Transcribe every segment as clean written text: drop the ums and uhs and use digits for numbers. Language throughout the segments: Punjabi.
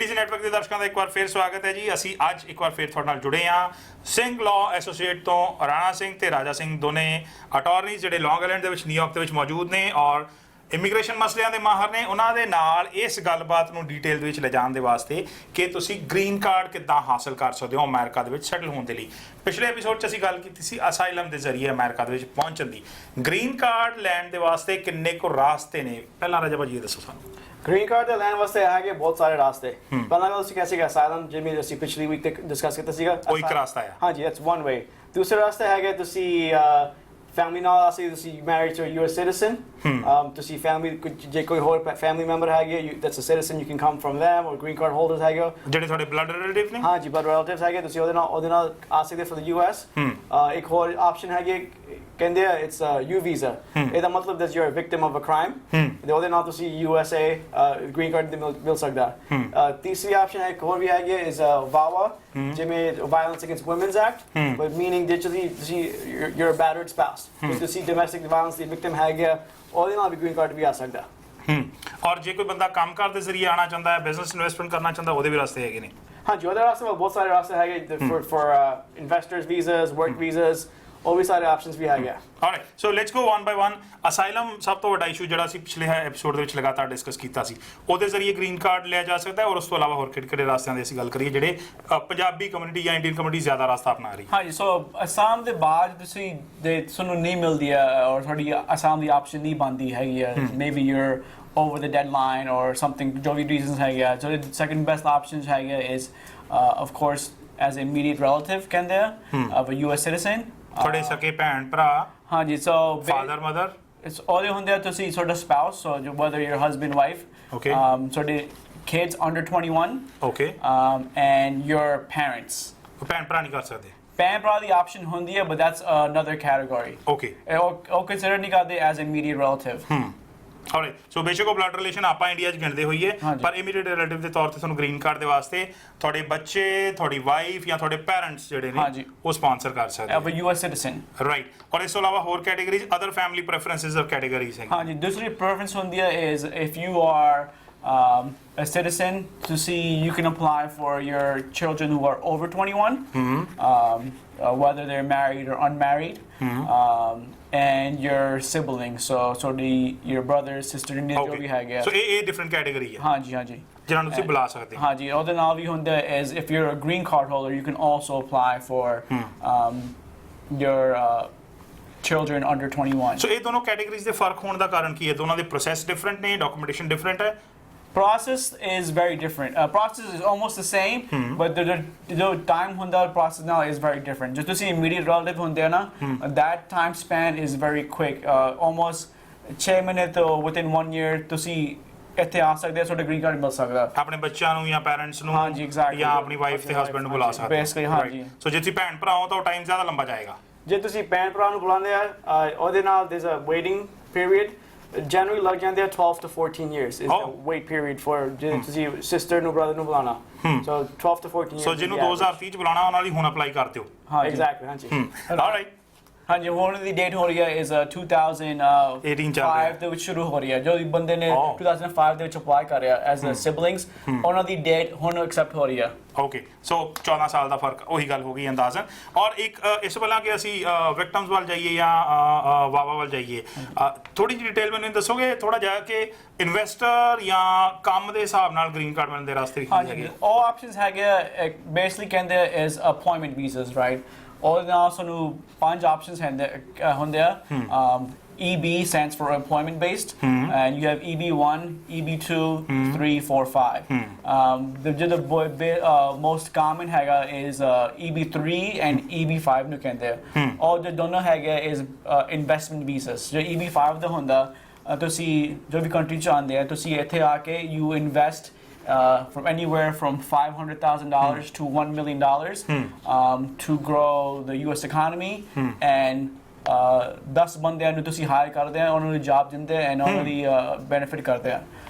PTC ਨੈਟਵਰਕ ਦੇ ਦਰਸ਼ਕਾਂ ਦਾ ਇੱਕ ਵਾਰ ਫੇਰ ਸਵਾਗਤ ਹੈ ਜੀ। ਅਸੀਂ ਅੱਜ ਇੱਕ ਵਾਰ ਫੇਰ ਤੁਹਾਡੇ ਨਾਲ ਜੁੜੇ ਹਾਂ। ਸਿੰਘ ਲਾਅ ਐਸੋਸੀਏਟ ਤੋਂ ਰਾਣਾ ਸਿੰਘ ਤੇ ਰਾਜਾ ਸਿੰਘ ਦੋਨੇ ਅਟਾਰਨੀਜ਼ ਜਿਹੜੇ ਲੌਂਗ ਆਈਲੈਂਡ ਦੇ ਵਿੱਚ ਨਿਊਯਾਰਕ ਦੇ ਵਿੱਚ ਮੌਜੂਦ ਨੇ ਔਰ ਇਮੀਗ੍ਰੇਸ਼ਨ ਮਸਲਿਆਂ ਦੇ ਮਾਹਰ ਨੇ। ਉਹਨਾਂ ਦੇ ਨਾਲ ਇਸ ਗੱਲਬਾਤ ਨੂੰ ਡੀਟੇਲ ਦੇ ਵਿੱਚ ਲਿਜਾਣ ਦੇ ਵਾਸਤੇ ਕਿ ਤੁਸੀਂ ਗ੍ਰੀਨ ਕਾਰਡ ਕਿੱਦਾਂ ਹਾਸਲ ਕਰ ਸਕਦੇ ਹੋ ਅਮਰੀਕਾ ਦੇ ਵਿੱਚ ਸੈਟਲ ਹੋਣ ਦੇ ਲਈ। ਪਿਛਲੇ ਐਪੀਸੋਡ 'ਚ ਅਸੀਂ ਗੱਲ ਕੀਤੀ ਸੀ ਅਸਾਈਲਮ ਦੇ ਜ਼ਰੀਏ ਅਮਰੀਕਾ ਦੇ ਵਿੱਚ ਪਹੁੰਚਣ ਦੀ। ਗ੍ਰੀਨ ਕਾਰਡ ਲੈਣ ਦੇ ਵਾਸਤੇ ਕਿੰਨੇ ਕੁ ਰਾਸਤੇ ਨੇ? ਪਹਿਲਾਂ ਰਾਜਾ ਭਾਜੀ ਇਹ ਦੱਸੋ ਸਾਨੂੰ। ग्रीन कार्ड ਦੇ ਲੈਣ ਵਾਸਤੇ ਹੈਗੇ ਬਹੁਤ ਸਾਰੇ ਰਾਸਤੇ। ਪਹਿਲਾਂ ਮੈਂ ਤੁਸੀਂ ਕਹਿੰਦੇ ਅਸਾਈਲਮ ਜਿਵੇਂ ਅਸੀਂ ਪਿਛਲੀ ਵੀਕ ਤੱਕ ਡਿਸਕਸ ਕੀਤਾ ਸੀਗਾ, ਕੋਈ ਇੱਕ ਰਾਸਤਾ ਹੈ। ਹਾਂਜੀ, that's one way। ਦੂਸਰਾ ਰਾਸਤਾ ਹੈਗਾ ਤੁਸੀਂ family ਨਾਲ ਅਸੀਂ ਤੁਸੀਂ married to a US citizen, ਤੁਸੀਂ family ਜੇ ਕੋਈ ਹੋਰ family member ਹੈਗੇ that's a citizen, you can come from them, or green card holders ਹੈਗੇ ਜਿਹੜੇ ਤੁਹਾਡੇ blood relative ਨੇ। ਹਾਂਜੀ, blood relatives ਹੈਗੇ, ਤੁਸੀਂ ਉਹਦੇ ਨਾਲ ਆ ਸਕਦੇ for the US। ਇੱਕ ਹੋਰ ਆਪਸ਼ਨ ਹੈਗੇ ਕਹਿੰਦੇ ਆ it's a U visa। ਇਹਦਾ ਮਤਲਬ that you're a victim of a crime, ਤੇ ਉਹਦੇ ਨਾਲ ਤੁਸੀਂ USA green card ਮਿਲ ਸਕਦਾ। ਤੀਸਰੀ ਆਪਸ਼ਨ ਹੈ ਇੱਕ ਹੋਰ ਵੀ ਹੈਗੀ is VAWA, ਜਿਵੇਂ Violence Against Women's Act, but meaning that ਤੁਸੀਂ you're a battered spouse, ਤੁਸੀਂ domestic violence ਦੀ victim ਹੈਗੇ, ਉਹਦੇ ਨਾਲ ਵੀ green card ਵੀ ਆ ਸਕਦਾ। ਔਰ ਜੇ ਕੋਈ ਬੰਦਾ ਕੰਮਕਾਰ ਦੇ ਜ਼ਰੀਏ ਆਉਣਾ ਚਾਹੁੰਦਾ ਹੈ, ਬਿਜ਼ਨਸ ਇਨਵੈਸਟਮੈਂਟ ਕਰਨਾ ਚਾਹੁੰਦਾ, ਉਹਦੇ ਵੀ ਰਸਤੇ ਹੈਗੇ ਨੇ। ਹਾਂਜੀ, ਉਹਦੇ ਰਾਸਤੇ ਬਹੁਤ ਸਾਰੇ ਰਾਸਤੇ ਹੈਗੇ for investors visas, work visas, ਉਹ ਵੀ ਸਾਰੇ ਆਪਸ਼ਨਸ ਵੀ ਹੈਗੇ। Alright, so let's go one by one. Asylum ਸਭ ਤੋਂ ਵੱਡਾ ਇਸ਼ੂ ਜਿਹੜਾ ਅਸੀਂ ਪਿਛਲੇ ਐਪੀਸੋਡ ਦੇ ਵਿੱਚ ਲਗਾਤਾਰ ਡਿਸਕਸ ਕੀਤਾ ਸੀ, ਉਹਦੇ ਜ਼ਰੀਏ ਗ੍ਰੀਨ ਕਾਰਡ ਲਿਆ ਜਾ ਸਕਦਾ ਹੈ। ਔਰ ਉਸ ਤੋਂ ਇਲਾਵਾ ਹੋਰ ਕਿਹੜੇ ਰਾਸਤਿਆਂ ਦੀ ਅਸੀਂ ਗੱਲ ਕਰੀਏ ਜਿਹੜੇ ਪੰਜਾਬੀ ਕਮਿਊਨਿਟੀ ਜਾਂ ਇੰਡੀਅਨ ਕਮਿਊਨਿਟੀ ਜ਼ਿਆਦਾ ਰਸਤਾ ਅਪਣਾ ਰਹੀ? ਹਾਂਜੀ, ਸੋ ਅਸਾਮ ਦੇ ਬਾਅਦ ਤੁਸੀਂ ਤੁਹਾਨੂੰ ਨਹੀਂ ਮਿਲਦੀ ਹੈ ਔਰ ਤੁਹਾਡੀ ਅਸਾਮ ਦੀ ਆਪਸ਼ਨ ਨਹੀਂ ਬਣਦੀ ਹੈਗੀ ਹੈ, maybe your over the deadline or something, ਜੋ ਵੀ reasons ਹੈਗੇ ਆ। So the second best options ਹੈਗੇ is of course as an immediate relative ਕਹਿੰਦੇ ਆ of a US citizen। ਤੁਹਾਡੇ ਸਕੇ ਭੈਣ ਭਰਾ? ਹਾਂਜੀ, so father mother it's ਉਹਦੇ ਹੁੰਦੇ ਆ ਤੁਸੀਂ ਤੁਹਾਡਾ spouse, so whether your husband wife, okay, ਤੁਹਾਡੇ kids under 21, okay, and your parents। ਭੈਣ ਭਰਾ ਨਹੀਂ ਕਰ ਸਕਦੇ? ਭੈਣ ਭਰਾ ਦੀ ਆਪਸ਼ਨ ਹੁੰਦੀ ਹੈ, but that's another category। okay, ਉਹ consider ਨਹੀਂ ਕਰਦੇ as immediate relative। ਆਲਰਾਈਟ, ਸੋ ਬੇਸ਼ੱਕ ਉਹ ਬਲੱਡ ਰਿਲੇਸ਼ਨ ਆਪਾਂ ਇੰਡੀਆ 'ਚ ਗਿਣਦੇ ਹੋਈਏ, ਪਰ ਇਮੀਡੀਏਟ ਰਿਲੇਟਿਵ ਦੇ ਤੌਰ ਤੇ ਤੁਹਾਨੂੰ ਗ੍ਰੀਨ ਕਾਰਡ ਦੇ ਵਾਸਤੇ ਤੁਹਾਡੇ ਬੱਚੇ, ਤੁਹਾਡੀ ਵਾਈਫ ਜਾਂ ਤੁਹਾਡੇ ਪੈਰੈਂਟਸ ਜਿਹੜੇ ਨੇ ਉਹ ਸਪਾਂਸਰ ਕਰ ਸਕਦੇ ਆ US citizen। ਰਾਈਟ, ਔਰ ਇਸ ਤੋਂ ਇਲਾਵਾ ਹੋਰ ਕੈਟੇਗਰੀਜ਼, ਅਦਰ ਫੈਮਿਲੀ ਪ੍ਰੈਫਰੈਂਸਸ ਔਰ ਕੈਟੇਗਰੀਜ਼ ਹੈ? ਹਾਂਜੀ, ਦੂਸਰੀ ਪ੍ਰੈਫਰੈਂਸ ਹੁੰਦੀ ਹੈ is if you are a citizen, to see you can apply for your children who are over 21, whether they're married or unmarried, and your siblings, so your brother, sister, ਜੋ ਵੀ ਹੈਗੇ। so ਇਹ different category ਹੈ? ਹਾਂਜੀ ਹਾਂਜੀ, ਜਿਹਨਾਂ ਨੂੰ ਤੁਸੀਂ ਬੁਲਾ ਸਕਦੇ ਹੋ। ਹਾਂਜੀ, ਉਹਦੇ ਨਾਲ ਵੀ ਹੁੰਦਾ is if you're a green card holder, you can also apply for your children under 21। so ਇਹ ਦੋਨੋਂ ਕੈਟੇਗਰੀਜ਼ ਦੇ ਫਰਕ ਹੋਣ ਦਾ ਕਾਰਨ ਕੀ ਹੈ? ਦੋਨਾਂ ਦੇ ਪ੍ਰੋਸੈਸ ਡਿਫਰੈਂਟ ਨੇ, ਡਾਕੂਮੈਂਟੇਸ਼ਨ ਡਿਫਰੈਂਟ ਹੈ? Process is very different. Process is almost the same, but the time hunda process now is very different. Just to see immediate relative hunde na, that time span is very quick. Almost 6 minutes within 1 year to see ਇੱਥੇ ਆ ਸਕਦੇ ਆ, ਤੁਹਾਡਾ ਗ੍ਰੀਨ ਕਾਰਡ ਮਿਲ ਸਕਦਾ ਆਪਣੇ ਬੱਚਿਆਂ ਨੂੰ ਜਾਂ ਪੈਰੈਂਟਸ ਨੂੰ। ਹਾਂਜੀ, ਐਗਜ਼ੈਕਟਲੀ, ਜਾਂ ਆਪਣੀ ਵਾਈਫ ਤੇ ਹਸਬੰਡ ਨੂੰ ਬੁਲਾ ਸਕਦੇ ਬੇਸਿਕਲੀ। ਹਾਂਜੀ, ਸੋ ਜੇ ਤੁਸੀਂ ਭੈਣ ਭਰਾ ਹੋ ਤਾਂ ਉਹ ਟਾਈਮ ਜ਼ਿਆਦਾ ਲੰਬਾ ਜਾਏਗਾ। ਜੇ ਤੁਸੀਂ ਭੈਣ ਭਰਾ ਨੂੰ ਬੁਲਾਉਂਦੇ ਆ ਉਹਦੇ ਨਾਲ there's a waiting period, generally ਲੱਗ ਜਾਂਦੇ ਆ 12 to 14 years is the wait period for ਜੇ ਤੁਸੀਂ sister ਨੂੰ brother ਨੂੰ ਬੁਲਾਉਣਾ। so 12 to 14 years। ਸੋ ਜਿਹਨੂੰ 2030 ਚ ਬੁਲਾਉਣਾ ਉਹਨਾਂ ਲਈ ਹੁਣ ਅਪਲਾਈ ਕਰ ਦਿਓ। ਐਗਜ਼ੈਕਟਲੀ, ਹਾਂਜੀ। ਆਲਰਾਈਟ, ਹਾਂਜੀ, ਹੁਣ ਦੀ ਡੇਟ ਹੋ ਰਹੀ ਹੈ is 2005 ਦੇ ਵਿੱਚ ਸ਼ੁਰੂ ਹੋ ਰਹੀ ਹੈ। ਜੋ ਬੰਦੇ ਨੇ 2005 ਦੇ ਵਿੱਚ ਅਪਲਾਈ ਕਰ ਰਿਹਾ ਐਜ਼ ਅ ਸਿਬਲਿੰਗਸ, ਉਹਨਾਂ ਦੀ ਡੇਟ ਹੁਣ ਐਕਸੈਪਟ ਹੋ ਰਹੀ ਹੈ। ਓਕੇ, ਸੋ 14 ਸਾਲ ਦਾ ਫਰਕ, ਉਹੀ ਗੱਲ ਹੋ ਗਈ ਅੰਦਾਜ਼ਨ। ਔਰ ਇੱਕ ਇਸ ਵੱਲਾਂ ਕਿ ਅਸੀਂ ਵਿਕਟਮਸ ਵੱਲ ਜਾਈਏ ਜਾਂ ਵਾਵਾ ਵੱਲ ਜਾਈਏ, ਥੋੜੀ ਜਿਹੀ ਡਿਟੇਲ ਮੈਨੂੰ ਦੱਸੋਗੇ ਥੋੜਾ ਜਿਹਾ ਕਿ ਇਨਵੈਸਟਰ ਜਾਂ ਕੰਮ ਦੇ ਹਿਸਾਬ ਨਾਲ ਗ੍ਰੀਨ ਕਾਰਡ ਮਿਲਣ ਦੇ ਰਸਤੇ ਕੀ ਹੈਗੇ? ਉਹ ਆਪਸ਼ਨਸ ਹੈਗੇ ਬੇਸਿਕਲੀ ਕਹਿੰਦੇ ਇਸ ਅਪਾਇੰਟਮੈਂਟ ਵੀਜ਼ਾਸ, ਰਾਈਟ। ਉਹਦੇ ਨਾਲ ਸਾਨੂੰ 5 ਆਪਸ਼ਨਸ ਹੁੰਦੇ ਆ। EB stands for employment based, and you have EB1, EB2, 3, 4, 5. The most common ਹੈਗਾ is EB3 and EB5 ਨੂੰ ਕਹਿੰਦੇ ਆ। ਔਰ ਜੋ ਦੋਨੋਂ ਹੈਗੇ is investment visas। ਜੋ EB5 ਦਾ ਹੁੰਦਾ, ਤੁਸੀਂ ਜੋ ਵੀ ਕੰਟਰੀ ਚ ਆਉਂਦੇ ਆ, ਤੁਸੀਂ ਇੱਥੇ ਆ ਕੇ you invest from anywhere from $500,000 to $1 million to grow the US economy, and 10 ਬੰਦਿਆਂ ਨੂੰ ਤੁਸੀਂ ਹਾਇਰ ਕਰਦੇ ਆ, ਉਹਨਾਂ ਨੂੰ ਜੌਬ ਦਿੰਦੇ ਆ, ਉਹਨਾਂ ਦੀ ਬੈਨੀਫਿਟ ਕਰਦੇ ਆ।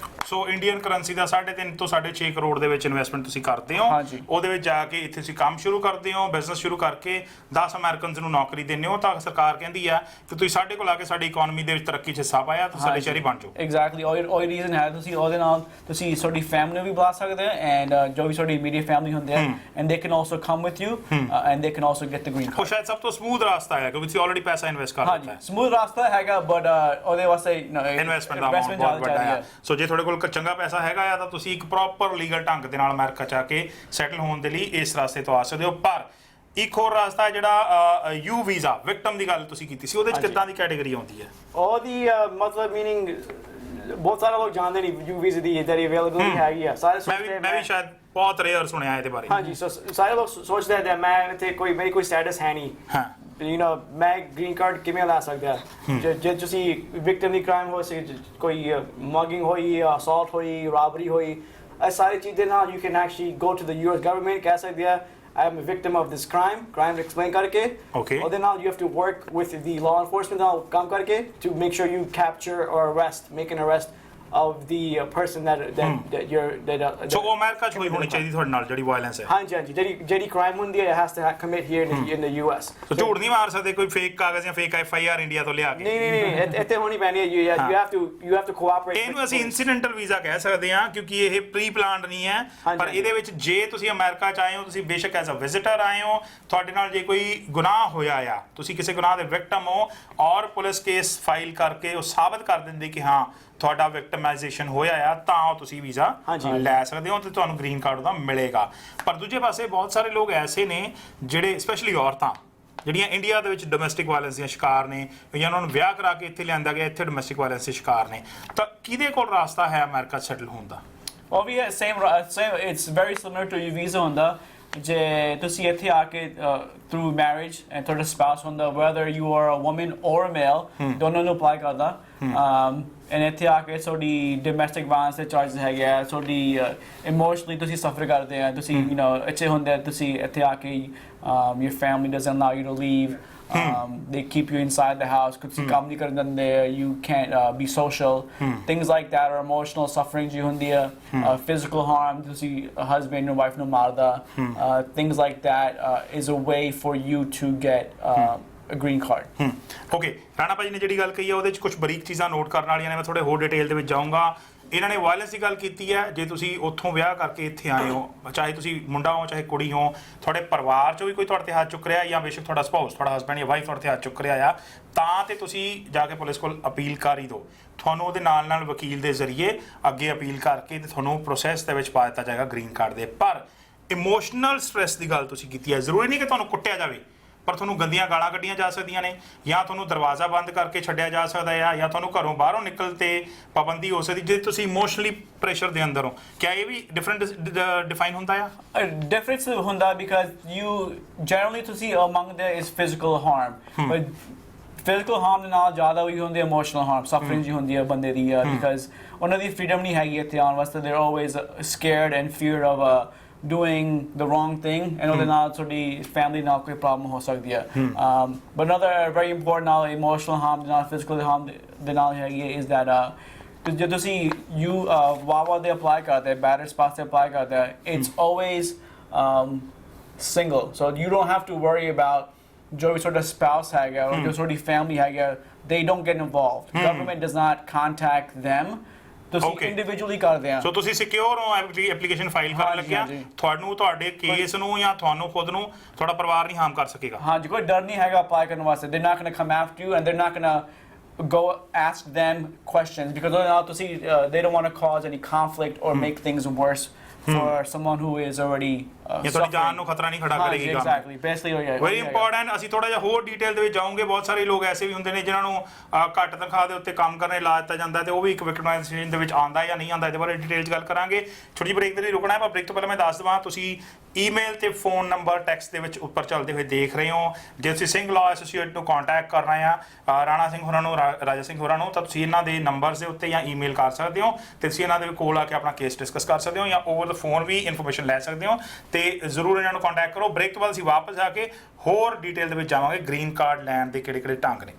ਸੋ ਇੰਡੀਅਨ ਕਰੰਸੀ ਦਾ 3.5 ਤੋਂ 6.5 ਕਰੋੜ ਦੇ ਵਿੱਚ ਇਨਵੈਸਟਮੈਂਟ ਤੁਸੀਂ ਕਰਦੇ ਹੋ। ਹਾਂਜੀ। ਉਹਦੇ ਵਿੱਚ ਜਾ ਕੇ ਇੱਥੇ ਤੁਸੀਂ ਕੰਮ ਸ਼ੁਰੂ ਕਰਦੇ ਹੋ, ਬਿਜ਼ਨਸ ਸ਼ੁਰੂ ਕਰਕੇ 10 ਅਮਰੀਕਨਸ ਨੂੰ ਨੌਕਰੀ ਦਿੰਦੇ ਹੋ, ਤਾਂ ਸਰਕਾਰ ਕਹਿੰਦੀ ਆ ਕਿ ਤੁਸੀਂ ਸਾਡੇ ਕੋਲ ਆ ਕੇ ਸਾਡੀ ਇਕਨੋਮੀ ਦੇ ਵਿੱਚ ਤਰੱਕੀ 'ਚ ਹਿੱਸਾ ਪਾਇਆ ਤਾਂ ਸਾਡੇ ਸ਼ਹਿਰੀ ਬਣ ਜਾਓ। ਐਗਜ਼ੈਕਟਲੀ ਉਹੀ ਰੀਜ਼ਨ ਹੈ ਤੁਸੀਂ ਉਹਦੇ ਨਾਲ ਤੁਸੀਂ ਤੁਹਾਡੀ ਫੈਮਿਲੀ ਵੀ ਬੁਲਾ ਸਕਦੇ ਹੋ ਐਂਡ ਜੋ ਵੀ ਤੁਹਾਡੀ ਇਮੀਡੀਏਟ ਫੈਮਿਲੀ ਹੁੰਦੇ ਆ and they can also come with you and they can also get the green ਉਹ ਸ਼ਾਇਦ ਸਭ ਤੋਂ ਸਮੂਥ ਰਸਤਾ ਹੈ ਕਿਉਂਕਿ ਤੁਸੀਂ ਆਲਰੇਡੀ ਪੈਸਾ ਇਨਵੈਸਟ ਕਰ ਦਿੱਤਾ ਹੈ। ਸਮੂਥ ਰਸਤਾ ਹੈਗਾ ਬਟ ਉਹਦੇ ਵਾਸਤੇ ਇਨਵੈਸਟਮੈਂਟ ਦਾ ਅਮਾਉਂਟ ਬਹੁਤ ਵੱਡਾ ਹੈ। ਸੋ ਜੇ ਤੁਹਾਡੇ ਕੋਲ ਚੰਗਾ ਪੈਸਾ ਹੈਗਾ ਆ ਤਾਂ ਤੁਸੀਂ ਇੱਕ ਪ੍ਰੋਪਰ ਲੀਗਲ ਢੰਗ ਦੇ ਨਾਲ ਅਮਰੀਕਾ 'ਚ ਆ ਕੇ ਸੈਟਲ ਹੋਣ ਦੇ ਲਈ ਇਸ ਰਸਤੇ ਤੋਂ ਆ ਸਕਦੇ ਹੋ। ਪਰ ਇੱਕ ਹੋਰ ਰਸਤਾ ਹੈ ਜਿਹੜਾ ਯੂ ਵੀਜ਼ਾ ਵਿਕਟਮ ਦੀ ਗੱਲ ਤੁਸੀਂ ਕੀਤੀ ਸੀ, ਉਹਦੇ 'ਚ ਕਿੱਦਾਂ ਦੀ ਕੈਟੇਗਰੀ ਆਉਂਦੀ ਹੈ? ਉਹਦੀ ਮਤਲਬ ਮੀਨਿੰਗ ਬਹੁਤ ਸਾਰੇ ਲੋਕ ਜਾਣਦੇ ਨਹੀਂ ਯੂ ਵੀਜ਼ਾ ਦੀ ਜਿਹੜੀ ਅਵੇਲੇਬਿਲਿਟੀ ਹੈਗੀ ਆ। ਸਾਰੇ ਸੋਚਦੇ ਮੈਂ ਵੀ ਸ਼ਾਇਦ ਬਹੁਤ ਰੇਅਰ ਸੁਣਿਆ ਇਹਦੇ ਬਾਰੇ। ਹਾਂਜੀ, ਸੋ ਸਾਰੇ ਲੋਕ ਸੋਚਦੇ ਆ ਮੈਂ ਇੱਥੇ ਮੇਰੀ ਕੋਈ ਸਟੇਟਸ ਹੈ ਨਹੀਂ, ਹਾਂ, ਮੈਂ ਗ੍ਰੀਨ ਕਾਰਡ ਕਿਵੇਂ ਲੈ ਸਕਦਾ? ਜੇ ਤੁਸੀਂ ਵਿਕਟਮ ਦੀ ਕ੍ਰਾਈਮ ਹੋ ਸੀ, ਕੋਈ ਮਗਿੰਗ ਹੋਈ, ਅਸੌਲਟ ਹੋਈ, ਰੌਬਰੀ ਹੋਈ, ਇਹ ਸਾਰੀ ਚੀਜ਼ਾਂ ਨਾਲ you can actually go to the US government, ਕਹਿ ਸਕਦੇ ਆ I am a victim of this crime explain karke. Okay. Or then now you have to work with the law enforcement now kam karke to make sure you capture or make an arrest of the person that ਸੋ ਉਹ ਅਮਰੀਕਾ 'ਚ ਹੋਈ ਹੋਣੀ ਚਾਹੀਦੀ ਤੁਹਾਡੇ ਨਾਲ ਜਿਹੜੀ ਵਾਇਲੈਂਸ ਹੈ। ਹਾਂਜੀ ਹਾਂਜੀ, ਜਿਹੜੀ crime ਹੁੰਦੀ ਹੈ has to commit here in the US. ਸੋ ਝੂਠ ਨਹੀਂ ਮਾਰ ਸਕਦੇ ਕੋਈ ਫੇਕ ਕਾਗਜ਼ ਜਾਂ ਫੇਕ FIR ਇੰਡੀਆ ਤੋਂ ਲਿਆ ਕੇ। ਨਹੀਂ ਇੱਥੇ ਹੋਣੀ ਪੈਣੀ ਹੈ। you have to cooperate. ਇਹਨੂੰ ਅਸੀਂ ਇਨਸੀਡੈਂਟਲ ਵੀਜ਼ਾ ਕਹਿ ਸਕਦੇ ਹਾਂ ਕਿਉਂਕਿ ਇਹ ਪ੍ਰੀ ਪਲਾਨਡ ਨਹੀਂ ਹੈ। ਪਰ ਇਹਦੇ ਵਿੱਚ ਜੇ ਤੁਸੀਂ ਅਮਰੀਕਾ 'ਚ ਆਏ ਹੋ, ਤੁਸੀਂ ਬੇਸ਼ੱਕ ਐਜ਼ ਅ ਵਿਜ਼ਿਟਰ ਆਏ ਹੋ, ਤੁਹਾਡੇ ਨਾਲ ਜੇ ਕੋਈ ਗੁਨਾਹ ਹੋਇਆ ਆ, ਤੁਸੀਂ ਕਿਸੇ ਗੁਨਾਹ ਦੇ ਵਿਕਟਮ ਹੋ ਔਰ ਪੁਲਿਸ ਕੇਸ ਫਾਈਲ ਕਰਕੇ ਉਹ ਸਾਬਤ ਕਰ ਦਿੰਦੇ ਕਿ ਹਾਂ ਤੁਹਾਡਾ ਵਿਕਟਮਾਈਜੇਸ਼ਨ ਹੋਇਆ ਆ, ਤਾਂ ਤੁਸੀਂ ਵੀਜ਼ਾ ਲੈ ਸਕਦੇ ਹੋ ਤੇ ਤੁਹਾਨੂੰ ਗ੍ਰੀਨ ਕਾਰਡ ਉਹਦਾ ਮਿਲੇਗਾ। ਪਰ ਦੂਜੇ ਪਾਸੇ ਬਹੁਤ ਸਾਰੇ ਲੋਕ ਐਸੇ ਨੇ ਜਿਹੜੇ ਸਪੈਸ਼ਲੀ ਔਰਤਾਂ ਜਿਹੜੀਆਂ ਇੰਡੀਆ ਦੇ ਵਿੱਚ ਡੋਮੈਸਟਿਕ ਵਾਇਲੈਂਸ ਦੀਆਂ ਸ਼ਿਕਾਰ ਨੇ ਜਾਂ ਉਹਨਾਂ ਨੂੰ ਵਿਆਹ ਕਰਾ ਕੇ ਇੱਥੇ ਲਿਆਂਦਾ ਗਿਆ, ਇੱਥੇ ਡੋਮੈਸਟਿਕ ਵਾਇਲੈਂਸ ਦੇ ਸ਼ਿਕਾਰ ਨੇ, ਤਾਂ ਕਿਹਦੇ ਕੋਲ ਰਸਤਾ ਹੈ ਅਮਰੀਕਾ ਸੈਟਲ ਹੋਣ ਦਾ? ਉਹ ਵੀ same it's very similar to your visa ਹੁੰਦਾ। ਜੇ ਤੁਸੀਂ ਇੱਥੇ ਆ ਕੇ through marriage and ਤੁਹਾਡਾ spouse ਹੁੰਦਾ, whether you are a woman or a male, ਦੋਨੋਂ ਨੂੰ apply ਕਰਦਾ। and ਇੱਥੇ ਆ ਕੇ ਤੁਹਾਡੀ domestic violence ਦੇ charges ਹੈਗੇ ਆ, ਤੁਹਾਡੀ emotionally ਤੁਸੀਂ suffer ਕਰਦੇ ਆ, ਤੁਸੀਂ ਇੱਥੇ ਹੁੰਦੇ ਤੁਸੀਂ ਇੱਥੇ ਆ ਕੇ your family doesn't allow you to leave. They keep you inside the house because you can't be social. Things like that are emotional suffering. Physical harm, husband or wife no marda. Things like that is a way for you to get a green card. Okay, Rana ਭਾਜੀ ਨੇ ਜਿਹੜੀ ਗੱਲ ਕਹੀ ਹੈ ਉਹਦੇ ਵਿੱਚ ਕੁਝ ਬਰੀਕ ਚੀਜ਼ਾਂ ਨੋਟ ਕਰਨ ਵਾਲੀਆਂ ਨੇ, ਮੈਂ ਥੋੜੇ ਹੋਰ ਡਿਟੇਲ ਦੇ ਵਿੱਚ ਜਾਊਂਗਾ। ਇਹਨਾਂ ਨੇ ਵਾਇਲੈਂਸ ਦੀ ਗੱਲ ਕੀਤੀ ਹੈ। ਜੇ ਤੁਸੀਂ ਉੱਥੋਂ ਵਿਆਹ ਕਰਕੇ ਇੱਥੇ ਆਏ ਹੋ, ਚਾਹੇ ਤੁਸੀਂ ਮੁੰਡਾ ਹੋ ਚਾਹੇ ਕੁੜੀ ਹੋ, ਤੁਹਾਡੇ ਪਰਿਵਾਰ 'ਚੋਂ ਵੀ ਕੋਈ ਤੁਹਾਡੇ 'ਤੇ ਹੱਥ ਚੁੱਕ ਰਿਹਾ ਜਾਂ ਬੇਸ਼ੱਕ ਤੁਹਾਡਾ ਸਪਾਊਸ, ਤੁਹਾਡਾ ਹਸਬੈਂਡ ਜਾਂ ਵਾਈਫ ਤੁਹਾਡੇ 'ਤੇ ਹੱਥ ਚੁੱਕ ਰਿਹਾ ਆ, ਤਾਂ ਤੇ ਤੁਸੀਂ ਜਾ ਕੇ ਪੁਲਿਸ ਕੋਲ ਅਪੀਲ ਕਰ ਹੀ ਦਿਓ। ਤੁਹਾਨੂੰ ਉਹਦੇ ਨਾਲ ਵਕੀਲ ਦੇ ਜ਼ਰੀਏ ਅੱਗੇ ਅਪੀਲ ਕਰਕੇ ਤੇ ਤੁਹਾਨੂੰ ਪ੍ਰੋਸੈਸ ਦੇ ਵਿੱਚ ਪਾ ਦਿੱਤਾ ਜਾਏਗਾ ਗ੍ਰੀਨ ਕਾਰਡ ਦੇ। ਪਰ ਇਮੋਸ਼ਨਲ ਸਟ੍ਰੈਸ ਦੀ ਗੱਲ ਤੁਸੀਂ ਕੀਤੀ ਹੈ, ਜ਼ਰੂਰੀ ਨਹੀਂ ਕਿ ਤੁਹਾਨੂੰ ਕੁੱਟਿਆ ਜਾਵੇ, ਪਰ ਤੁਹਾਨੂੰ ਗੰਦੀਆਂ ਗਾਲਾਂ ਕੱਢੀਆਂ ਜਾ ਸਕਦੀਆਂ ਨੇ, ਜਾਂ ਤੁਹਾਨੂੰ ਦਰਵਾਜ਼ਾ ਬੰਦ ਕਰਕੇ ਛੱਡਿਆ ਜਾ ਸਕਦਾ ਹੈ, ਜਾਂ ਤੁਹਾਨੂੰ ਘਰੋਂ ਬਾਹਰੋਂ ਨਿਕਲ ਤੇ ਪਾਬੰਦੀ ਹੋ ਸਕਦੀ ਜੇ ਤੁਸੀਂ ਇਮੋਸ਼ਨਲੀ ਪ੍ਰੈਸ਼ਰ ਦੇ ਅੰਦਰ ਹੋ। ਕਿਆ ਇਹ ਵੀ ਡਿਫਰੈਂਟ ਡਿਫਾਈਨ ਹੁੰਦਾ ਆ? ਡਿਫਰੈਂਸ ਹੁੰਦਾ because you generally ਤੁਸੀਂ among there is physical harm, but physical harm ਦੇ ਨਾਲ ਜ਼ਿਆਦਾ ਵੀ ਹੁੰਦੀ ਹੈ emotional harm, suffering ਜੀ ਹੁੰਦੀ ਹੈ ਬੰਦੇ ਦੀ, because ਉਹਨਾਂ ਦੀ freedom ਨਹੀਂ ਹੈਗੀ ਇੱਥੇ ਆਉਣ ਵਾਸਤੇ। they're always scared and feared of doing the wrong thing, and ਉਹਦੇ ਨਾਲ ਤੁਹਾਡੀ family ਨਾਲ ਕੋਈ problem ਹੋ ਸਕਦੀ ਹੈ। but another very important ਨਾਲ emotional harm ਦੇ ਨਾਲ physical harm ਦੇ ਨਾਲ ਹੈਗੀ ਹੈ is that ਜੇ ਤੁਸੀਂ ਵਾਵਾ ਦੇ apply ਕਰਦੇ, battered spouse ਤੇ apply ਕਰਦੇ, it's always single, so you don't have to worry about ਜੋ ਵੀ ਤੁਹਾਡਾ spouse ਹੈਗਾ or ਜੋ ਤੁਹਾਡੀ family ਹੈਗਾ, they don't get involved. Government does not contact them. ਤੁਸੀਂ ਇੰਡੀਵਿਜੂਅਲੀ ਕਰਦੇ ਆ। ਸੋ ਤੁਸੀਂ ਸਿਕਿਉਰ ਹੋ ਐਪਲੀਕੇਸ਼ਨ ਫਾਈਲ ਕਰਨ ਲੱਗਿਆ, ਤੁਹਾਨੂੰ ਤੁਹਾਡੇ ਕੇਸ ਨੂੰ ਜਾਂ ਤੁਹਾਨੂੰ ਖੁਦ ਨੂੰ ਤੁਹਾਡਾ ਪਰਿਵਾਰ ਨਹੀਂ ਹਾਰਮ ਕਰ ਸਕੇਗਾ। ਹਾਂਜੀ, ਕੋਈ ਡਰ ਨਹੀਂ ਹੈਗਾ ਅਪਲਾਈ ਕਰਨ ਵਾਸਤੇ। they're not going to come after you and they're not going to go ask them questions because they don't want to cause any conflict or make things worse for someone who is already ਤੁਹਾਡੀ ਜਾਨ ਨੂੰ ਖਤਰਾ ਨਹੀਂ ਖੜਾ ਕਰੇਗੀ। Exactly, basically very important। ਅਸੀਂ ਥੋੜਾ ਜਿਹਾ ਹੋਰ ਡਿਟੇਲ ਦੇ ਵਿੱਚ ਜਾਵਾਂਗੇ। ਬਹੁਤ ਸਾਰੇ ਲੋਕ ਐਸੇ ਵੀ ਹੁੰਦੇ ਨੇ ਜਿਨ੍ਹਾਂ ਨੂੰ ਘੱਟ ਤਨਖਾਹ ਦੇ ਉੱਤੇ ਕੰਮ ਕਰਨ ਲਈ ਲਾ ਦਿੱਤਾ ਜਾਂਦਾ ਤੇ ਉਹ ਵੀ ਇੱਕ ਵਿਕਟਮਾਈਜੇਸ਼ਨ ਦੇ ਵਿੱਚ ਆਉਂਦਾ ਜਾਂ ਨਹੀਂ ਆਉਂਦਾ, ਇਹਦੇ ਬਾਰੇ ਡਿਟੇਲ 'ਚ ਗੱਲ ਕਰਾਂਗੇ। ਛੋਟੀ ਜਿਹੀ ਬ੍ਰੇਕ ਦੇ ਲਈ ਰੁਕਣਾ ਹੈ, ਪਰ ਬ੍ਰੇਕ ਤੋਂ ਪਹਿਲਾਂ ਮੈਂ ਦੱਸ ਦੇਵਾਂ, ਤੁਸੀਂ ਈਮੇਲ ਤੇ ਫੋਨ ਨੰਬਰ ਟੈਕਸਟ ਦੇ ਵਿੱਚ ਉੱਪਰ ਚੱਲਦੇ ਹੋਏ ਦੇਖ ਰਹੇ ਹੋ। ਜੇ ਤੁਸੀਂ ਸਿੰਘ ਲਾਅ ਐਸੋਸੀਏਟ ਨੂੰ ਕੰਟੈਕਟ ਕਰਨਾ ਆ, ਰਾਣਾ ਸਿੰਘ ਹੋਰਾਂ ਨੂੰ, ਰਾਜਾ ਸਿੰਘ ਹੋਰਾਂ ਨੂੰ, ਤਾਂ ਤੁਸੀਂ ਇਹਨਾਂ ਦੇ ਨੰਬਰਸ ਦੇ ਉੱਤੇ ਜਾਂ ਈਮੇਲ ਕਰ ਸਕਦੇ ਹੋ ਤੇ ਤੁਸੀਂ ਇਹਨਾਂ ਦੇ ਕੋਲ ਆ ਕੇ ਆਪਣਾ ਕੇਸ ਡਿਸਕਸ ਕਰ ਸਕਦੇ ਹੋ ਜਾਂ ਓਵਰ ਦ ਫੋਨ ਵੀ ਇਨਫੋਰਮੇਸ਼ਨ ਲੈ ਸਕਦੇ ਹੋ। ਤੇ ਜ਼ਰੂਰ ਇਹਨਾਂ ਨੂੰ ਕੰਟੈਕਟ ਕਰੋ। ਬ੍ਰੇਕ ਤੋਂ ਬਾਅਦ ਅਸੀਂ ਵਾਪਸ ਆ ਕੇ ਹੋਰ ਡਿਟੇਲ ਦੇ ਵਿੱਚ ਜਾਵਾਂਗੇ ਗ੍ਰੀਨ ਕਾਰਡ ਲੈਣ ਦੇ ਕਿਹੜੇ ਢੰਗ ਨੇ।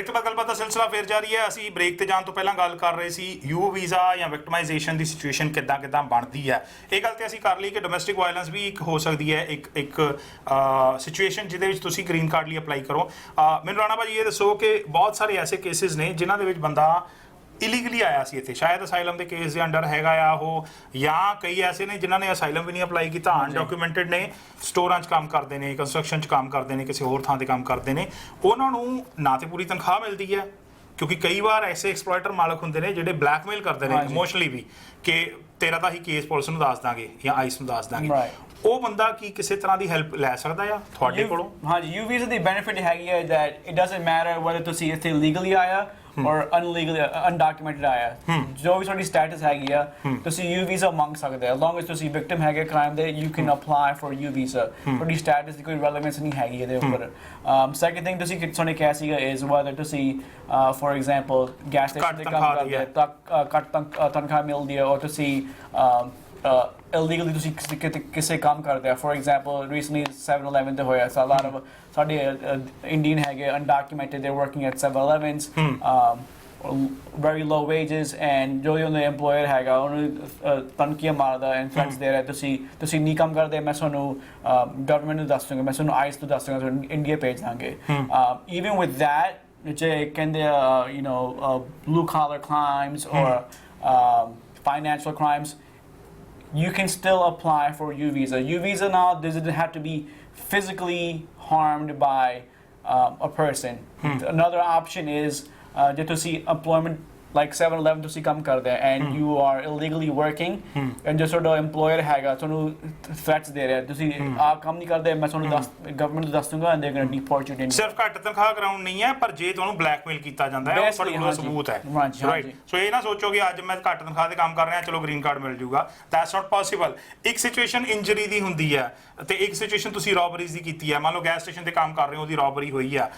ਬ੍ਰੇਕ ਤੋਂ ਬਾਅਦ ਗੱਲਬਾਤ ਦਾ ਸਿਲਸਿਲਾ ਫੇਰ ਜਾਰੀ ਹੈ। ਅਸੀਂ ਬ੍ਰੇਕ ਤੇ ਜਾਣ ਤੋਂ ਪਹਿਲਾਂ ਗੱਲ ਕਰ ਰਹੇ ਸੀ ਯੂ ਵੀਜ਼ਾ ਜਾਂ ਵਿਕਟਮਾਈਜੇਸ਼ਨ ਦੀ ਸਿਚੁਏਸ਼ਨ ਕਿੱਦਾਂ ਬਣਦੀ ਹੈ। ਇਹ ਗੱਲ ਤੇ ਅਸੀਂ ਕਰ ਲਈ ਕਿ ਡੋਮੈਸਟਿਕ ਵਾਇਲੈਂਸ ਵੀ ਇੱਕ ਹੋ ਸਕਦੀ ਹੈ, ਇੱਕ ਸਿਚੁਏਸ਼ਨ ਜਿਹਦੇ ਵਿੱਚ ਤੁਸੀਂ ਗ੍ਰੀਨ ਕਾਰਡ ਲਈ ਅਪਲਾਈ ਕਰੋ। ਮੈਨੂੰ ਰਾਣਾ ਭਾਜੀ ਇਹ ਦੱਸੋ ਕਿ ਬਹੁਤ ਸਾਰੇ ਐਸੇ ਕੇਸਿਸ ਨੇ ਜਿਨ੍ਹਾਂ ਦੇ ਵਿੱਚ ਬੰਦਾ ਇਲੀਗਲੀ ਆਇਆ ਸੀ ਇੱਥੇ, ਸ਼ਾਇਦ ਅਸਾਈਲਮ ਦੇ ਕੇਸ ਦੇ ਅੰਡਰ ਹੈਗਾ ਆ ਉਹ, ਜਾਂ ਕਈ ਐਸੇ ਨੇ ਜਿਨ੍ਹਾਂ ਨੇ ਅਸਾਈਲਮ ਵੀ ਨਹੀਂ ਅਪਲਾਈ ਕੀਤਾ, ਅਨਡਾਕੂਮੈਂਟਡ ਨੇ, ਸਟੋਰਾਂ 'ਚ ਕੰਮ ਕਰਦੇ ਨੇ, ਕੰਸਟਰਕਸ਼ਨ 'ਚ ਕੰਮ ਕਰਦੇ ਨੇ, ਕਿਸੇ ਹੋਰ ਥਾਂ ਤੇ ਕੰਮ ਕਰਦੇ ਨੇ, ਉਹਨਾਂ ਨੂੰ ਨਾ ਤੇ ਪੂਰੀ ਤਨਖਾਹ ਮਿਲਦੀ ਹੈ, ਕਿਉਂਕਿ ਕਈ ਵਾਰ ਐਸੇ ਐਕਸਪਲੋਇਟਰ ਮਾਲਕ ਹੁੰਦੇ ਨੇ ਜਿਹੜੇ ਬਲੈਕਮੇਲ ਕਰਦੇ ਨੇ ਇਮੋਸ਼ਨਲੀ ਵੀ ਕਿ ਤੇਰਾ ਤਾਂ ਹੀ ਕੇਸ ਪੁਲਿਸ ਨੂੰ ਦੱਸ ਦਾਂਗੇ ਜਾਂ ਆਈਸ ਨੂੰ ਦੱਸ ਦਾਂਗੇ। ਉਹ ਬੰਦਾ ਕੀ ਕਿਸੇ ਤਰ੍ਹਾਂ ਦੀ ਹੈਲਪ ਲੈ ਸਕਦਾ ਆ ਤੁਹਾਡੇ ਕੋਲੋਂ? ਹਾਂਜੀ, ਯੂ ਵੀਜ਼ਾ ਦੀ ਬੈਨੀਫਿਟ ਹੈਗੀ ਹੈ that it doesn't matter whether ਤੁਸੀਂ ਇੱਥੇ ਲੀਗਲੀ ਆਇਆ or undocumented ਆਇਆ, ਜੋ ਵੀ ਤੁਹਾਡੀ ਸਟੇਟਸ ਹੈਗੀ ਆ ਤੁਸੀਂ ਯੂ ਵੀਜ਼ਾ ਮੰਗ ਸਕਦੇ ਹੋ। as long as ਤੁਸੀਂ ਵਿਕਟਿਮ ਹੈਗੇ ਕ੍ਰਾਈਮ ਦੇ you can apply for you visa. ਤੁਹਾਡੀ ਸਟੇਟਸ ਦੀ ਕੋਈ ਰੈਲੇਵੈਂਸ ਨਹੀਂ ਹੈਗੀ ਇਹਦੇ ਉੱਪਰ। ਸੈਕੰਡ ਥਿੰਗ ਤੁਸੀਂ ਤੁਹਾਨੂੰ ਕਿਹਾ ਸੀਗਾ is whether ਤੁਸੀਂ for example ਗੈਸ ਸਟੇਸ਼ਨ ਤੇ ਕੰਮ ਕਰਦੇ ਤਾਂ ਘੱਟ ਤਨਖਾਹ ਮਿਲਦੀ ਹੈ, ਔਰ ਤੁਸੀਂ illegally ਤੁਸੀਂ ਕਿਸੇ ਕੰਮ ਕਰਦੇ ਆ। for example recently 7-Eleven ਤੇ ਹੋਇਆ, so a lot of ਸਾਡੇ Indian ਹੈਗੇ undocumented, they're working at 7-Elevens, very low wages, and ਜੋ ਉਹਨਾਂ ਦਾ employer ਹੈਗਾ ਉਹਨੂੰ ਤਨਖੀਆਂ ਮਾਰਦਾ and threats ਦੇ ਰਿਹਾ, ਤੁਸੀਂ ਨਹੀਂ ਕੰਮ ਕਰਦੇ ਮੈਂ ਤੁਹਾਨੂੰ government ਨੂੰ ਦੱਸ ਦੂੰਗਾ, ਮੈਂ ਤੁਹਾਨੂੰ ICE ਤੋਂ ਦੱਸ ਦੂੰਗਾ, ਤੁਹਾਨੂੰ ਇੰਡੀਆ ਭੇਜ ਦਾਂਗੇ। even with that ਜੇ ਕਹਿੰਦੇ you know blue collar crimes or financial crimes, you can still apply for U visa. U visa now doesn't have to be physically harmed by a person. Another option is ਜੇ ਤੁਸੀਂ employment like 7-Eleven ਤੁਸੀਂ ਕੰਮ ਕਰਦੇ ਆ and you are illegally working and ਜੋ ਤੁਹਾਡਾ employer ਹੈਗਾ ਤੁਹਾਨੂੰ threats ਦੇ ਰਿਹਾ, ਤੁਸੀਂ ਆਹ ਕੰਮ ਨਹੀਂ ਕਰਦੇ ਮੈਂ ਤੁਹਾਨੂੰ government ਨੂੰ ਦੱਸ ਦੂੰਗਾ and they're going to deport you to India। ਸਿਰਫ ਘੱਟ ਤਨਖਾਹ ਕਰਾਉਣ ਨਹੀਂ ਹੈ, ਪਰ ਜੇ ਤੁਹਾਨੂੰ ਬਲੈਕਮੇਲ ਕੀਤਾ ਜਾਂਦਾ ਹੈ ਉਹ ਤੁਹਾਡੇ ਕੋਲ ਸਬੂਤ ਹੈ, ਰਾਈਟ? ਸੋ ਇਹ ਨਾ ਸੋਚੋ ਕਿ ਅੱਜ ਮੈਂ ਘੱਟ ਤਨਖਾਹ ਤੇ ਕੰਮ ਕਰ ਰਿਹਾ ਚਲੋ ਗ੍ਰੀਨ ਕਾਰਡ ਮਿਲ ਜੂਗਾ, ਦੈਟਸ ਨਾਟ ਪੋਸੀਬਲ। ਇੱਕ ਸਿਚੁਏਸ਼ਨ ਇੰਜਰੀ ਦੀ ਹੁੰਦੀ ਹੈ ਤੇ ਇੱਕ ਸਿਚੁਏਸ਼ਨ ਤੁਸੀਂ ਰੋਬਰੀਜ਼ ਦੀ ਕੀਤੀ ਹੈ। ਮੰਨ ਲਓ ਗੈਸ ਸਟੇਸ਼ਨ ਤੇ ਕੰਮ ਕਰ ਰਹੇ ਹੋ, ਉਹਦੀ ਰੋਬਰੀ ਹੋਈ ਆ,